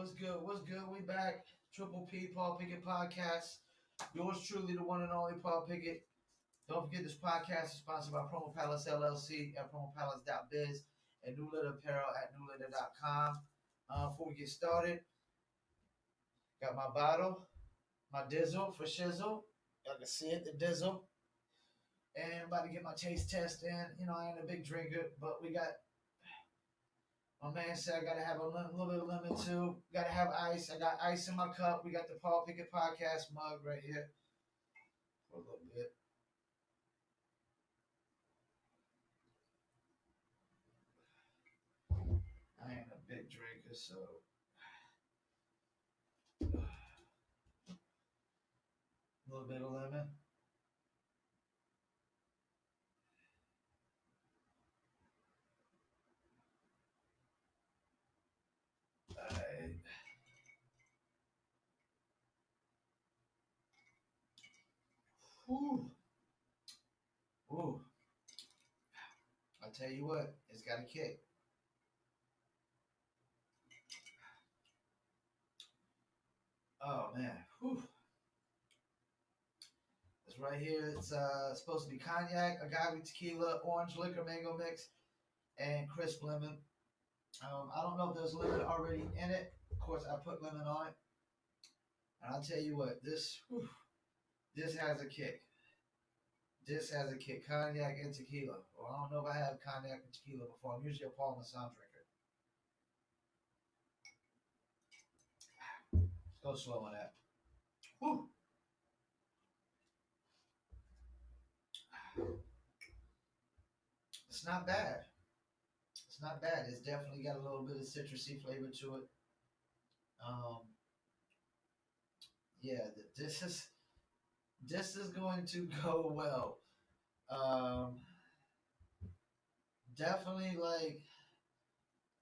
What's good? What's good? We back. Triple P Paul Pickett podcast. Yours truly, the one and only Paul Pickett. Don't forget this podcast is sponsored by Promo Palace LLC at promopalace.biz and New Litter Apparel at newlitter.com. Before we get started, got my bottle, my Dizzle for shizzle. Y'all can see it, the Dizzle. And about to get my taste test in. You know, I ain't a big drinker, but we got my man said I gotta have a little bit of lemon too. Gotta have ice. I got ice in my cup. We got the Paul Pickett podcast mug right here for a little bit. I ain't a big drinker, so a little bit of lemon. Alright. Whew. Ooh. I tell you what, it's got a kick. Oh man. Whew. It's right here. It's supposed to be cognac, agave tequila, orange liquor, mango mix, and crisp lemon. I don't know if there's lemon already in it. Of course, I put lemon on it. And I'll tell you what, this has a kick. This has a kick. Cognac and tequila. Well, I don't know if I have cognac and tequila before. I'm usually a Paul Masson drinker. Let's go slow on that. Whew. It's not bad. It's not bad. It's definitely got a little bit of citrusy flavor to it. Um, yeah, this is going to go well. Um, definitely like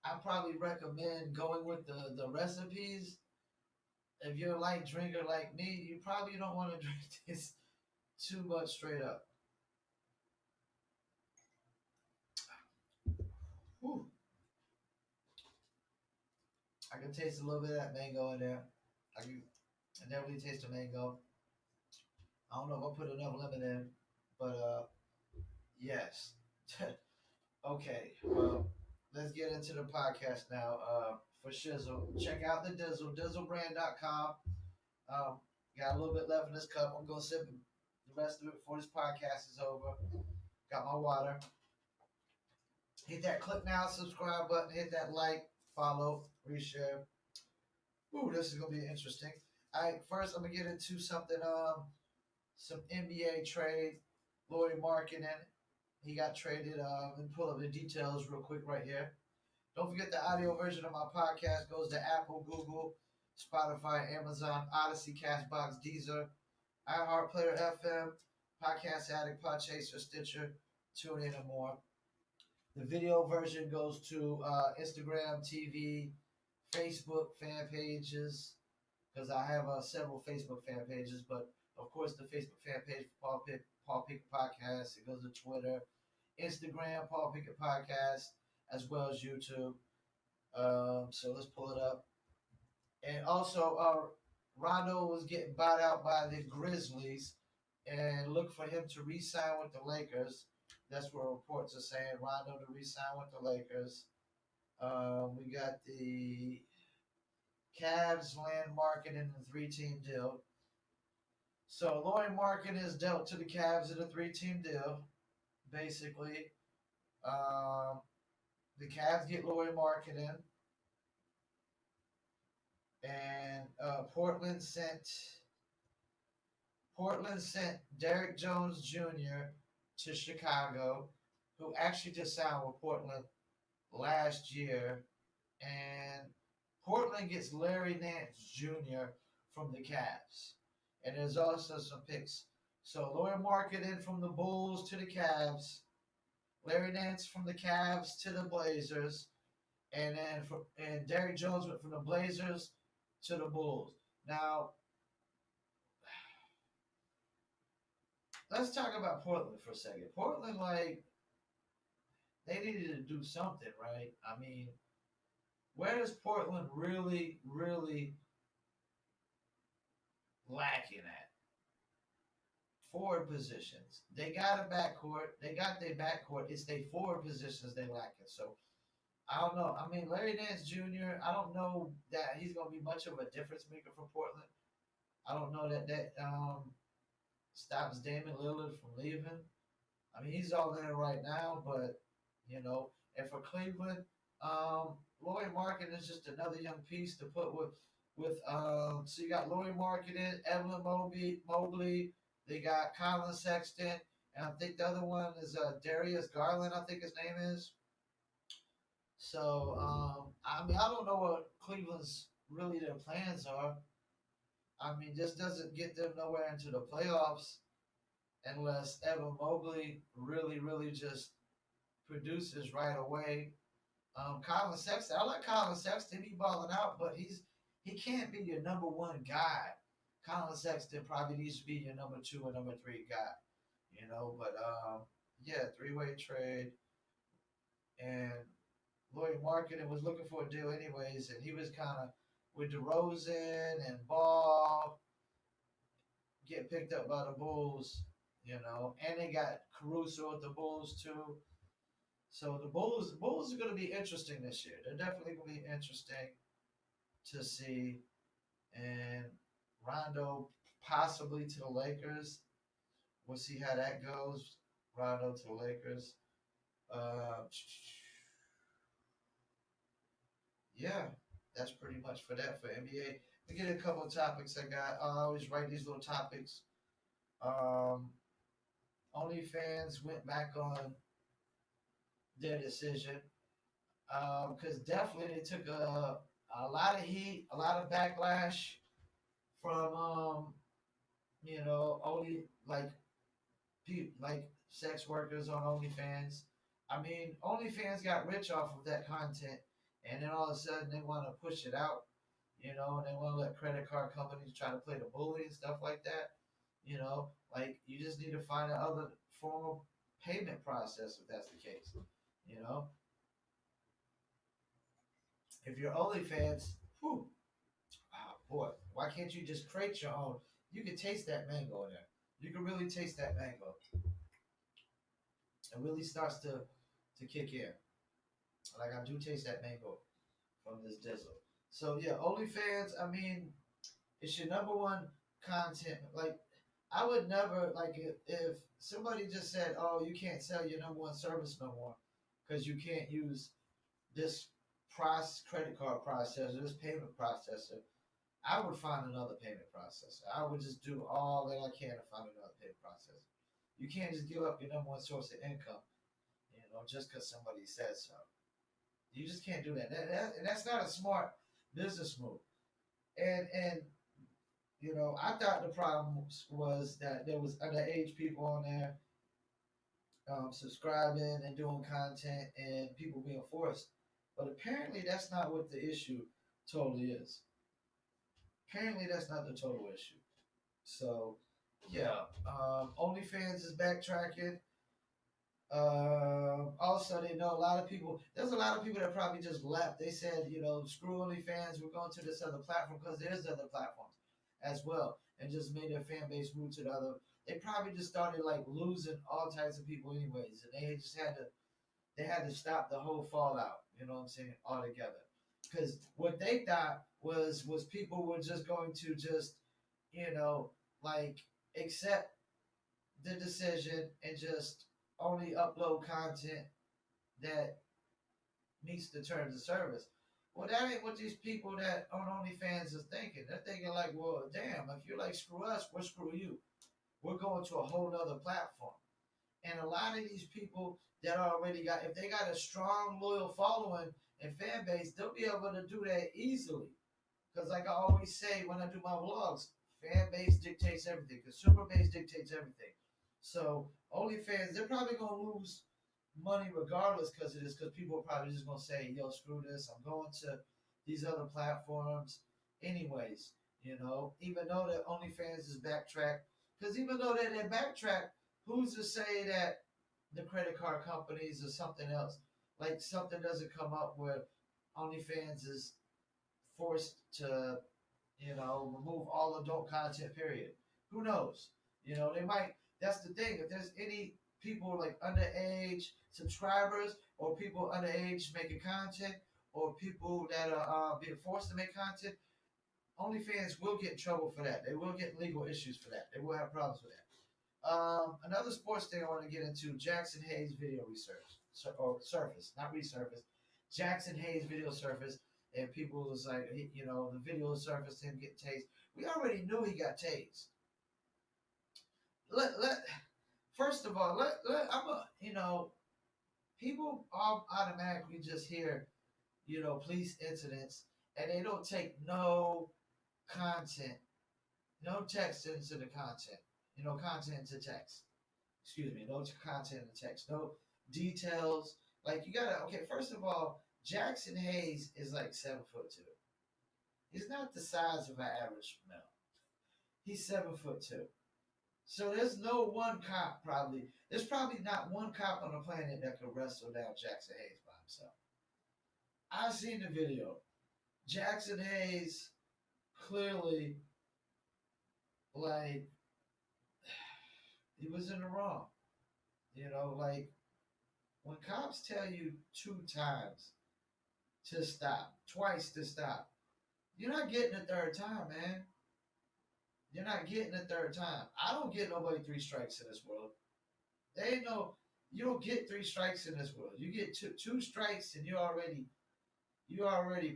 I probably recommend going with the recipes. If you're a light drinker like me, you probably don't want to drink this too much straight up. Whew. I can taste a little bit of that mango in there. I definitely taste the mango. I don't know if I put enough lemon in, but yes. Okay, well, let's get into the podcast now. For Shizzle, check out the Dizzle, dizzlebrand.com. Got a little bit left in this cup. I'm gonna sip the rest of it before this podcast is over. Got my water. Hit that click now, subscribe button. Hit that like, follow, reshare. Ooh, this is gonna be interesting. All right, first I'm gonna get into something. Some NBA trade. Lauri Markkanen. He got traded. Let me pull up the details real quick right here. Don't forget the audio version of my podcast goes to Apple, Google, Spotify, Amazon, Odyssey, Castbox, Deezer, iHeartPlayer FM, Podcast Addict, Podchaser, Stitcher, TuneIn, and more. The video version goes to Instagram, TV, Facebook fan pages, because I have several Facebook fan pages, but of course the Facebook fan page for Paul Pickett Podcast. It goes to Twitter, Instagram, Paul Pickett Podcast, as well as YouTube. So let's pull it up. And also, Rondo was getting bought out by the Grizzlies, and look for him to re-sign with the Lakers. That's what reports are saying. Rondo to re-sign with the Lakers. We got the Cavs land market in the three-team deal. So Lauri Markkanen is dealt to the Cavs in a three-team deal, basically. The Cavs get Lauri Markkanen, and Portland sent Derrick Jones Jr. to Chicago, who actually just signed with Portland last year, and Portland gets Larry Nance Jr. from the Cavs. And there's also some picks. So Lauri Markkanen from the Bulls to the Cavs, Larry Nance from the Cavs to the Blazers, and Derrick Jones went from the Blazers to the Bulls. Now, let's talk about Portland for a second. Portland, like, they needed to do something, right? I mean, Where is Portland really, really lacking at? Forward positions. They got a backcourt. They got their backcourt. It's their forward positions they lacking. So I don't know. I mean, Larry Nance Jr. I don't know that he's gonna be much of a difference maker for Portland. I don't know that stops Damian Lillard from leaving. I mean, he's all in it right now, but and for Cleveland, Laurie Market is just another young piece to put with. So you got Laurie Marketing, Evelyn Mobley. They got Colin Sexton, and I think the other one is Darius Garland. I think his name is. So I mean, I don't know what Cleveland's really their plans are. I mean, this doesn't get them nowhere into the playoffs unless Evan Mobley really, really just produces right away. Colin Sexton, I like Colin Sexton. He balling out, but he can't be your number one guy. Colin Sexton probably needs to be your number two or number three guy. But yeah, three-way trade, and Lloyd Marketing was looking for a deal anyways, and he was kind of with DeRozan and Ball get picked up by the Bulls, and they got Caruso with the Bulls too. So the Bulls are going to be interesting this year. They're definitely going to be interesting to see, and Rondo possibly to the Lakers. We'll see how that goes. Rondo to the Lakers. Uh, yeah, that's pretty much for that for NBA. We get a couple of topics I got. I always write these little topics. Um, OnlyFans went back on their decision because definitely they took a lot of heat, a lot of backlash from only like sex workers on OnlyFans. I mean, OnlyFans got rich off of that content, and then all of a sudden they want to push it out, and they want to let credit card companies try to play the bully and stuff like that. Like you just need to find another form of payment process if that's the case. You know, if you're OnlyFans, whew, oh boy, why can't you just create your own? You can taste that mango in there. You can really taste that mango. It really starts to kick in. Like I do taste that mango from this Dizzle. So yeah, OnlyFans. I mean, it's your number one content. Like I would never like if somebody just said, "Oh, you can't sell your number one service no more because you can't use this credit card processor, this payment processor." I would find another payment processor. I would just do all that I can to find another payment processor. You can't just give up your number one source of income, just because somebody says so. You just can't do that. And that's not a smart business move. And I thought the problem was that there was underage people on there subscribing and doing content and people being forced. But apparently that's not what the issue totally is. Apparently that's not the total issue. So yeah, OnlyFans is backtracking. Also, they know a lot of people. There's a lot of people that probably just left. They said, screw OnlyFans. We're going to this other platform because there's other platforms as well, and just made their fan base move to the other. They probably just started like losing all types of people, anyways, and they had to stop the whole fallout. You know what I'm saying? Altogether, because what they thought was people were just going to just, like accept the decision and just only upload content that meets the terms of service. Well, that ain't what these people that on OnlyFans is thinking. They're thinking like, well, damn, if you're like screw us, we'll screw you. We're going to a whole nother platform. And a lot of these people that already got, if they got a strong, loyal following and fan base, they'll be able to do that easily. Because like I always say when I do my vlogs, fan base dictates everything. Consumer base dictates everything. So OnlyFans, they're probably gonna lose money regardless because of this. Because people are probably just gonna say, "Yo, screw this. I'm going to these other platforms." Anyways, even though that OnlyFans is backtrack, because even though they're backtrack, who's to say that the credit card companies or something else, like something doesn't come up where OnlyFans is forced to, remove all adult content. Period. Who knows? They might. That's the thing. If there's any people like underage subscribers or people underage making content or people that are being forced to make content, OnlyFans will get in trouble for that. They will get legal issues for that. They will have problems with that. Another sports thing I want to get into: Jackson Hayes video research or surface, not resurface. Jackson Hayes video surface, and people was like, the video surfaced him get tased. We already knew he got tased. Let first of all, I'm a people automatically just hear police incidents and they don't take no content, no text into the content, content into text. Excuse me, no content in text, no details. Like you gotta okay. First of all, Jackson Hayes is like 7'2". He's not the size of an average male. He's 7'2". So there's no one cop probably. There's probably not one cop on the planet that could wrestle down Jackson Hayes by himself. I've seen the video. Jackson Hayes clearly like he was in the wrong. Like when cops tell you 2 times to stop, twice to stop, you're not getting a third time, man. You're not getting a third time. I don't get nobody 3 strikes in this world. They ain't no. You don't get 3 strikes in this world. You get two strikes and you already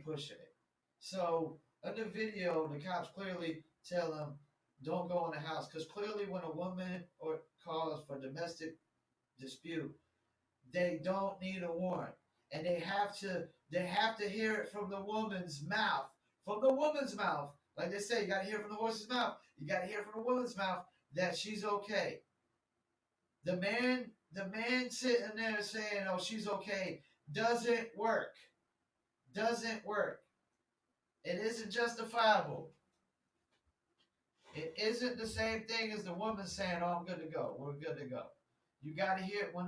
pushing it. So in the video, the cops clearly tell him don't go in the house because clearly when a woman or calls for domestic dispute, they don't need a warrant, and they have to hear it from the woman's mouth. From the woman's mouth, like they say, you got to hear it from the horse's mouth. You got to hear from the woman's mouth that she's okay. The man sitting there saying, "Oh, she's okay," doesn't work. Doesn't work. It isn't justifiable. It isn't the same thing as the woman saying, "Oh, I'm good to go. We're good to go." You got to hear when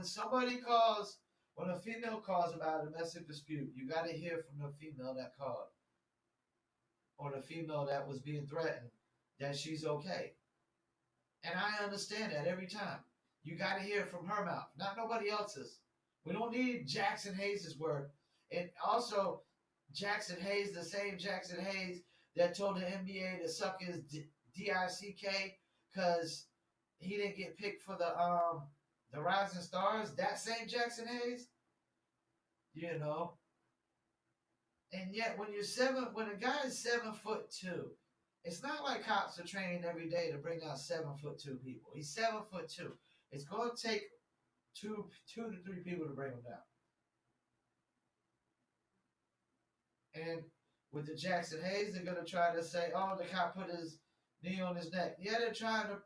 somebody calls, when a female calls about a domestic dispute. You got to hear from the female that called or the female that was being threatened that she's okay. And I understand that every time. You got to hear it from her mouth, not nobody else's. We don't need Jackson Hayes' word. And also, Jackson Hayes, the same Jackson Hayes that told the NBA to suck his DICK because he didn't get picked for the Rising Stars. That same Jackson Hayes, you know. And yet, when a guy is 7'2", it's not like cops are trained every day to bring down 7'2" people. He's 7'2". It's going to take two to three people to bring him down. And with the Jackson Hayes, they're going to try to say, "Oh, the cop put his knee on his neck." Yeah, they're trying to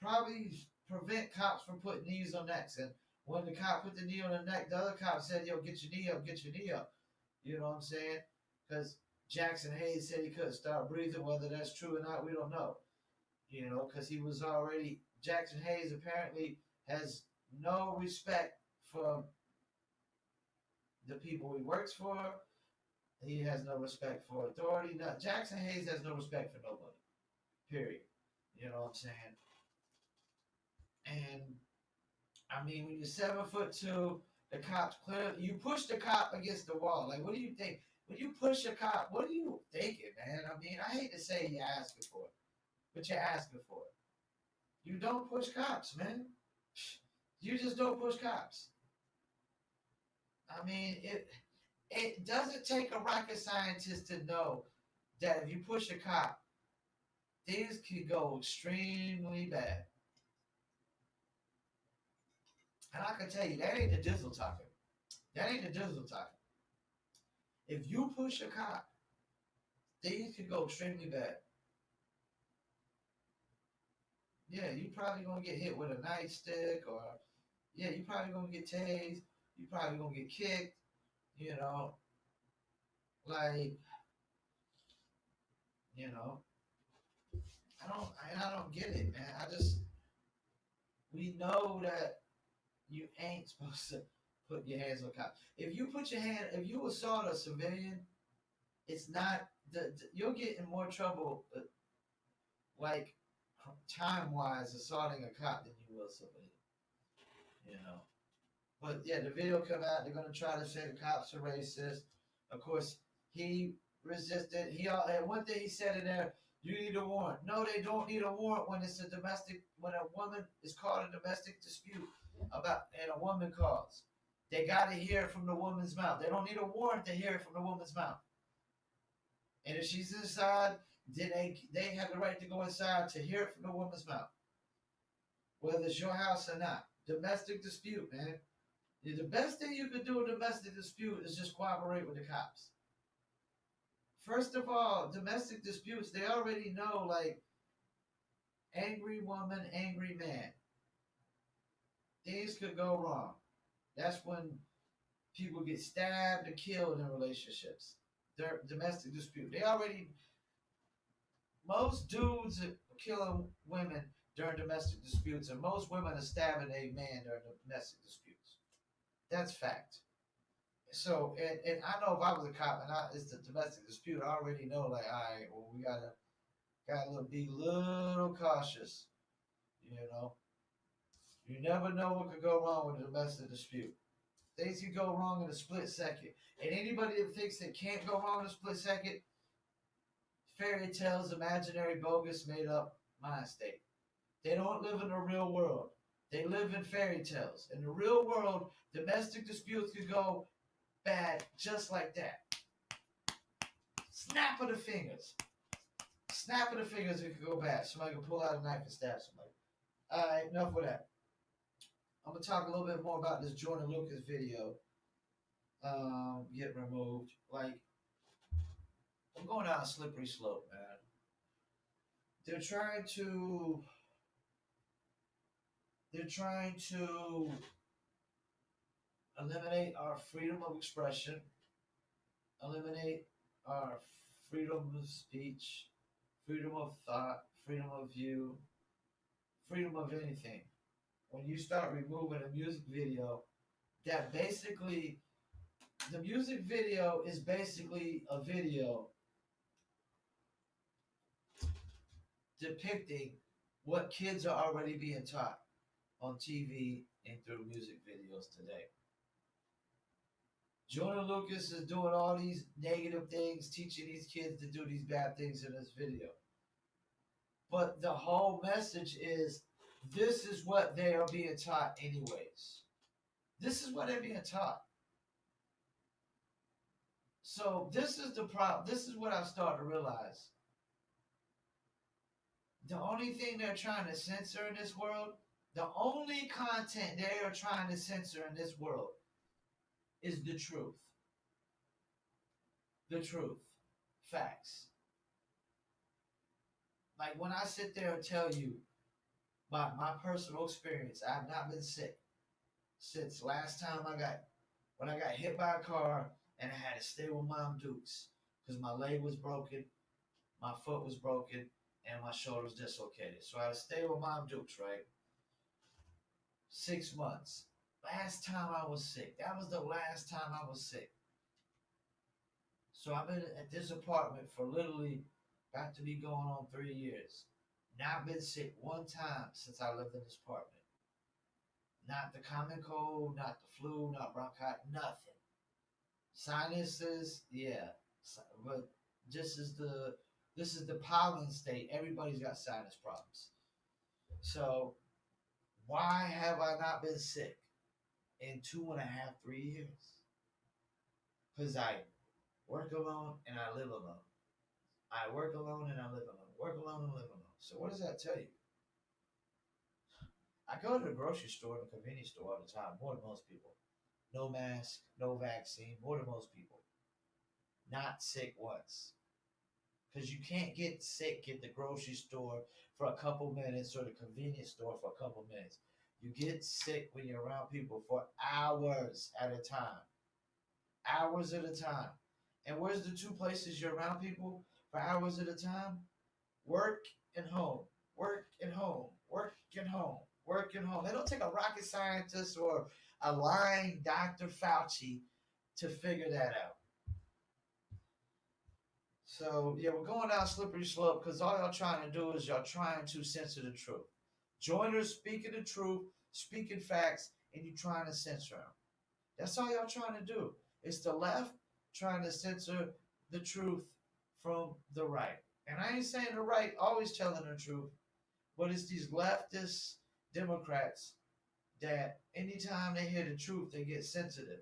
probably prevent cops from putting knees on necks. And when the cop put the knee on the neck, the other cop said, "Yo, get your knee up, get your knee up." You know what I'm saying? Because Jackson Hayes said he couldn't start breathing. Whether that's true or not, we don't know. Because he was already, Jackson Hayes apparently has no respect for the people he works for. He has no respect for authority. No, Jackson Hayes has no respect for nobody. Period. You know what I'm saying? And I mean, when you're 7'2", the cops clearly you push the cop against the wall. Like, what do you think? When you push a cop, what are you thinking, man? I mean, I hate to say you're asking for it, but you're asking for it. You don't push cops, man. You just don't push cops. I mean, it doesn't take a rocket scientist to know that if you push a cop, things can go extremely bad. And I can tell you, that ain't the Dizzle talking. That ain't the Dizzle talking. If you push a cop, things can go extremely bad. Yeah, you probably gonna get hit with a nightstick, or yeah, you probably gonna get tased. You probably gonna get kicked. You know, like you know, I don't get it, man. We know that you ain't supposed to put your hands on cops. If you put your hand, if you assault a civilian, it's not you'll get in more trouble, like time wise, assaulting a cop than you will civilian. You know. But yeah, the video come out. They're gonna try to say the cops are racist. Of course, he resisted. And one thing he said in there, you need a warrant. No, they don't need a warrant when it's a domestic. When a woman is caught in a domestic dispute about, and a woman calls, they got to hear it from the woman's mouth. They don't need a warrant to hear it from the woman's mouth. And if she's inside, then they have the right to go inside to hear it from the woman's mouth, whether it's your house or not. Domestic dispute, man. The best thing you could do in a domestic dispute is just cooperate with the cops. First of all, domestic disputes, they already know, like, angry woman, angry man. Things could go wrong. That's when people get stabbed or killed in relationships. They're domestic dispute. They already, most dudes are killing women during domestic disputes, and most women are stabbing a man during domestic disputes. That's fact. So, and I know if I was a cop and it's a domestic dispute, I already know, like, all right, well, we gotta be a little cautious. You know, you never know what could go wrong with a domestic dispute. Things can go wrong in a split second, and anybody that thinks it can't go wrong in a split second, fairy tales, imaginary, bogus, made up mind state. They don't live in the real world. They live in fairy tales. In the real world, domestic disputes could go bad just like that. Snap of the fingers. Snap of the fingers, it could go bad. Somebody can pull out a knife and stab somebody. All right, enough of that. I'm gonna talk a little bit more about this Jordan Lucas video getting removed. Like, I'm going down a slippery slope, man. They're trying to. They're trying to eliminate our freedom of expression, eliminate our freedom of speech, freedom of thought, freedom of view, freedom of anything. When you start removing a music video, that basically, the music video is basically a video depicting what kids are already being taught on TV and through music videos today. Jordan Lucas is doing all these negative things, teaching these kids to do these bad things in this video. But the whole message is this is what they are being taught anyways. This is what they're being taught. So this is the problem. This is what I've started to realize. The only thing they're trying to censor in this world, the only content they are trying to censor in this world is the truth. The truth. Facts. Like when I sit there and tell you my personal experience, I have not been sick since last time when I got hit by a car and I had to stay with Mom Dukes because my leg was broken, my foot was broken, and my shoulder was dislocated. So I had to stay with Mom Dukes, right? 6 months. Last time I was sick. That was the last time I was sick. So I've been at this apartment for literally about to be going on 3 years. Not been sick one time since I lived in this apartment. Not the common cold, not the flu, not bronchitis, nothing. Sinuses, yeah. But this is the pollen state. Everybody's got sinus problems. So why have I not been sick in 2.5, 3 years? Because I work alone and I live alone. I work alone and I live alone. Work alone and live alone. So what does that tell you? I go to the grocery store and the convenience store all the time, more than most people. No mask, no vaccine, more than most people. Not sick once. Because you can't get sick at the grocery store for a couple minutes or the convenience store for a couple minutes. You get sick when you're around people for hours at a time. Hours at a time. And where's the two places you're around people for hours at a time? Work and home. Work and home. Work and home. Work and home. They don't take a rocket scientist or a lying Dr. Fauci to figure that out. So yeah, we're going down a slippery slope because all y'all trying to do is y'all trying to censor the truth. Joiners speaking the truth, speaking facts, and you trying to censor them. That's all y'all trying to do. It's the left trying to censor the truth from the right. And I ain't saying the right always telling the truth, but it's these leftist Democrats that anytime they hear the truth, they get sensitive.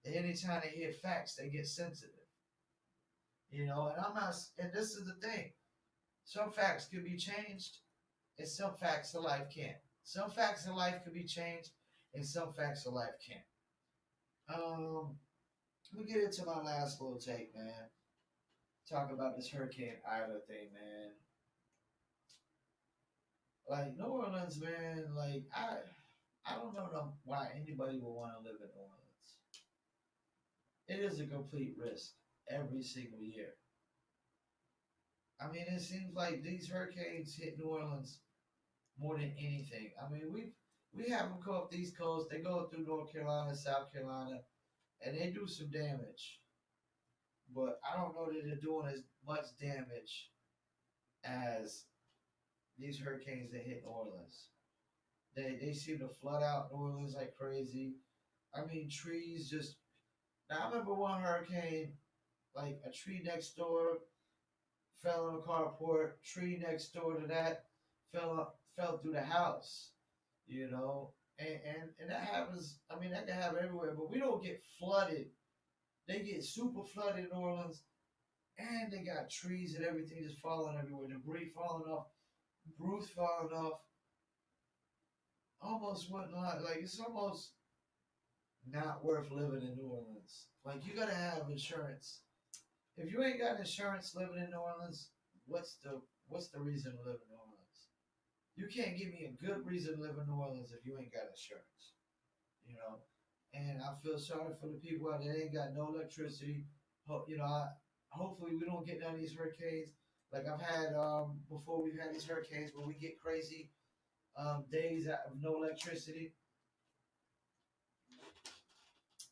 And anytime they hear facts, they get sensitive. And I'm not, and this is the thing. Some facts can be changed, and some facts of life can't. Some facts of life can be changed, and some facts of life can't. Um, Let me get into my last little take, man. Talk about this Hurricane Ida thing, man. Like New Orleans, man. Like I don't know why anybody would want to live in New Orleans. It is a complete risk every single year. I mean, it seems like these hurricanes hit New Orleans more than anything. I mean, we have them go up the East Coast. They go through North Carolina, South Carolina, and they do some damage. But I don't know that they're doing as much damage as these hurricanes that hit New Orleans. They seem to flood out New Orleans like crazy. I mean, trees just. Now I remember one hurricane, like a tree next door fell on a carport. Tree next door to that fell through the house. And that happens. I mean, that can happen everywhere, but we don't get flooded. They get super flooded in New Orleans, and they got trees and everything just falling everywhere, debris falling off, roofs falling off. Almost wouldn't lie. Like it's almost not worth living in New Orleans. Like you gotta have insurance. If you ain't got insurance living in New Orleans, what's the reason to live in New Orleans? You can't give me a good reason to live in New Orleans if you ain't got insurance. You know, and I feel sorry for the people out there that ain't got no electricity. Hopefully we don't get none of these hurricanes. Like I've had before, we've had these hurricanes where we get crazy days out of no electricity.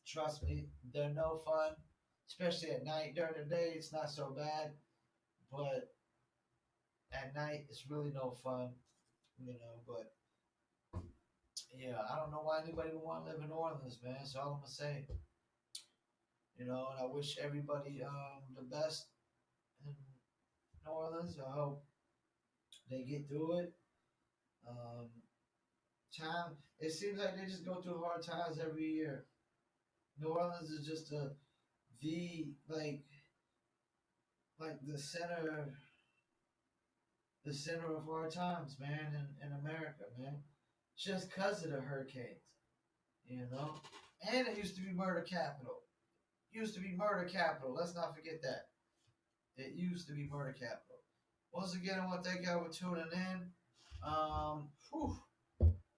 Trust me, they're no fun, especially at night. During the day, it's not so bad, but at night, it's really no fun. But yeah, I don't know why anybody would want to live in New Orleans, man. That's all I'm gonna say. And I wish everybody the best in New Orleans. I hope they get through it. Um, time. It seems like they just go through hard times every year. New Orleans is just the like the center of our times, man, in America, man. Just because of the hurricanes, you know? And it used to be murder capital. Used to be murder capital. Let's not forget that. It used to be murder capital. Once again, I want to thank y'all for tuning in. Whew,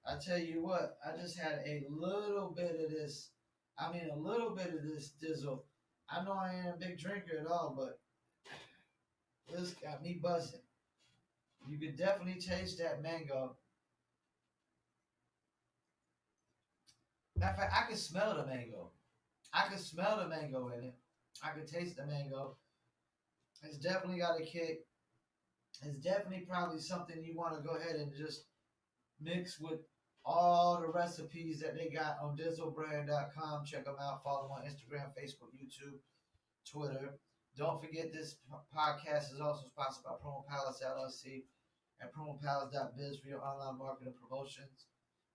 I tell you what, I just had a little bit of this. I mean, a little bit of this Dizzle. I know I ain't a big drinker at all, but this got me buzzing. You could definitely taste that mango. Matter of fact, I can smell the mango. I can smell the mango in it. I can taste the mango. It's definitely got a kick. It's definitely probably something you want to go ahead and just mix with all the recipes that they got on dizzlebrand.com. Check them out. Follow them on Instagram, Facebook, YouTube, Twitter. Don't forget this podcast is also sponsored by Promo Palace LLC and promopalace.biz for your online marketing promotions.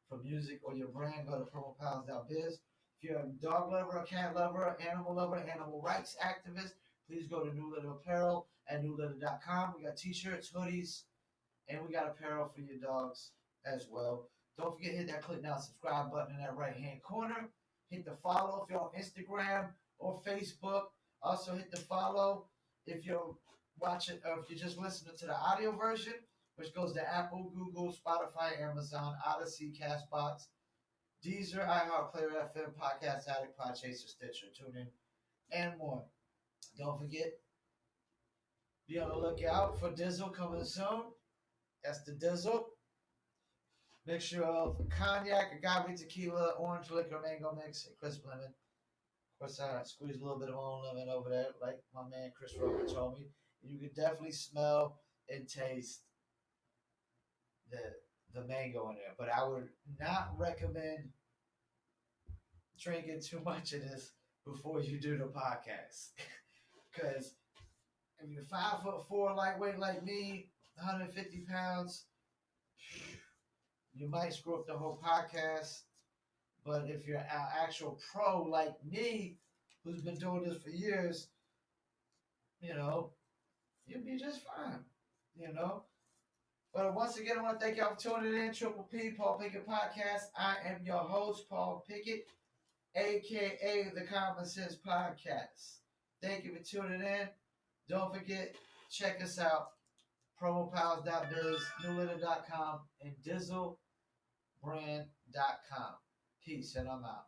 For music or your brand, go to promopalace.biz. If you're a dog lover, a cat lover, animal lover, animal rights activist, please go to New Litter Apparel at newlitter.com. We got t-shirts, hoodies, and we got apparel for your dogs as well. Don't forget to hit that click now subscribe button in that right hand corner. Hit the follow if you're on Instagram or Facebook. Also hit the follow if you're watching or if you're just listening to the audio version, which goes to Apple, Google, Spotify, Amazon, Odyssey, Castbox, Deezer, iHeartPlayer FM, Podcast Addict, Podchaser, Stitcher, TuneIn, and more. Don't forget, be on the lookout for Dizzle coming soon. That's the Dizzle. Mixture of cognac, agave tequila, orange liquor, mango mix, and crisp lemon. Of course, I squeeze a little bit of my own lemon over there, like my man Chris Roker told me. You can definitely smell and taste the the mango in there, but I would not recommend drinking too much of this before you do the podcast, because if you're 5'4" lightweight like me, 150 pounds, you might screw up the whole podcast. But if you're an actual pro like me, who's been doing this for years, you know, you'll be just fine. You know. But once again, I want to thank y'all for tuning in. Triple P, Paul Pickett Podcast. I am your host, Paul Pickett, aka the Common Sense Podcast. Thank you for tuning in. Don't forget, check us out. promopals.biz, newletter.com, and dizzlebrand.com. Peace, and I'm out.